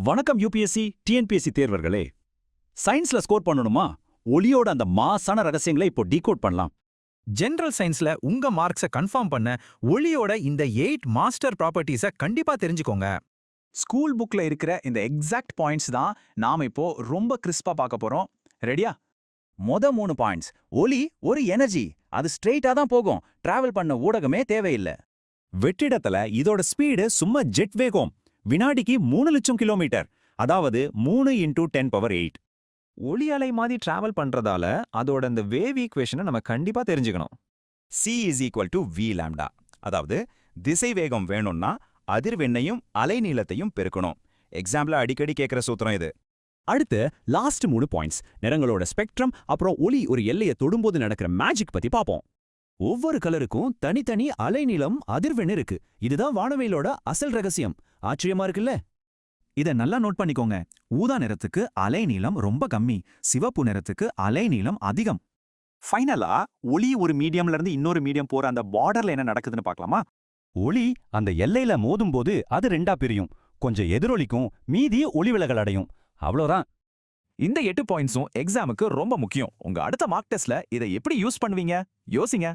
வணக்கம் UPSC TNPSC தேர்வர்களே. சயின்ஸ்ல score பண்ணணுமா? ஒளியோட அந்த மாசான ரகசியங்களை இப்போ டீகோட் பண்ணலாம். ஜெனரல் சயின்ஸ்ல உங்க மார்க்ஸை கன்ஃபார்ம் பண்ண ஒளியோட இந்த 8 மாஸ்டர் ப்ராப்பர்ட்டிஸை கண்டிப்பா தெரிஞ்சுக்கோங்க. ஸ்கூல் புக்ல இருக்கிற இந்த எக்ஸாக்ட் பாயிண்ட்ஸ் தான் நாம இப்போ ரொம்ப கிறிஸ்பா பார்க்க போறோம். ரெடியா? மொத 3 பாயிண்ட்ஸ். ஒளி ஒரு எனர்ஜி, அது ஸ்ட்ரெயிட்டா தான் போகும், டிராவல் பண்ண ஊடகமே தேவையில்லை. வெற்றிடத்துல இதோட ஸ்பீடு சும்மா ஜெட் வேகம், வினாடிக்கு 3 லட்சம் கிலோமீட்டர், அதாவது 3 × 10⁸. ஒளி அலை மாதிரி டிராவல் பண்றதால அதோட அந்த வேவ் ஈக்குவேஷனை நம்ம கண்டிப்பா தெரிஞ்சுக்கணும். c = v², அதாவது திசை வேகம் வேணும்னா அதிர்வெண்ணையும் அலைநீளத்தையும் பெருக்கணும். எக்ஸாம்பிள அடிக்கடி கேட்கிற சூத்திரம் இது. அடுத்து லாஸ்ட் 3 பாயிண்ட்ஸ், நிறங்களோட ஸ்பெக்ட்ரம், அப்புறம் ஒளி ஒரு எல்லையை தொடும்போது நடக்கிற மேஜிக் பத்தி பார்ப்போம். ஒவ்வொரு கலருக்கும் தனித்தனி அலைநீளம், அதிர்வெண் இருக்கு. இதுதான் வானவியலோட அசல் ரகசியம். ஆச்சரியமா இருக்குல்ல? இத நல்லா நோட் பண்ணிக்கோங்க. ஊதா நிறத்துக்கு அலைநீளம் ரொம்ப கம்மி, சிவப்பு நிறத்துக்கு அலைநீளம் அதிகம். ஃபைனலா ஒளி ஒரு மீடியம்ல இருந்து இன்னொரு மீடியம் போற அந்த பார்டர்ல என்ன நடக்குதுன்னு பார்க்கலாமா? ஒளி அந்த எல்லையில மோதும்போது அது 2ஆ பிரியும். கொஞ்சம் எதிரொலிக்கும், மீதி ஒளி விலகல் அடையும். அவ்வளோதான். இந்த 8 பாயிண்ட்ஸும் எக்ஸாமுக்கு ரொம்ப முக்கியம். உங்க அடுத்த மார்க் டெஸ்ட்ல இதை எப்படி யூஸ் பண்ணுவீங்க யோசிங்க.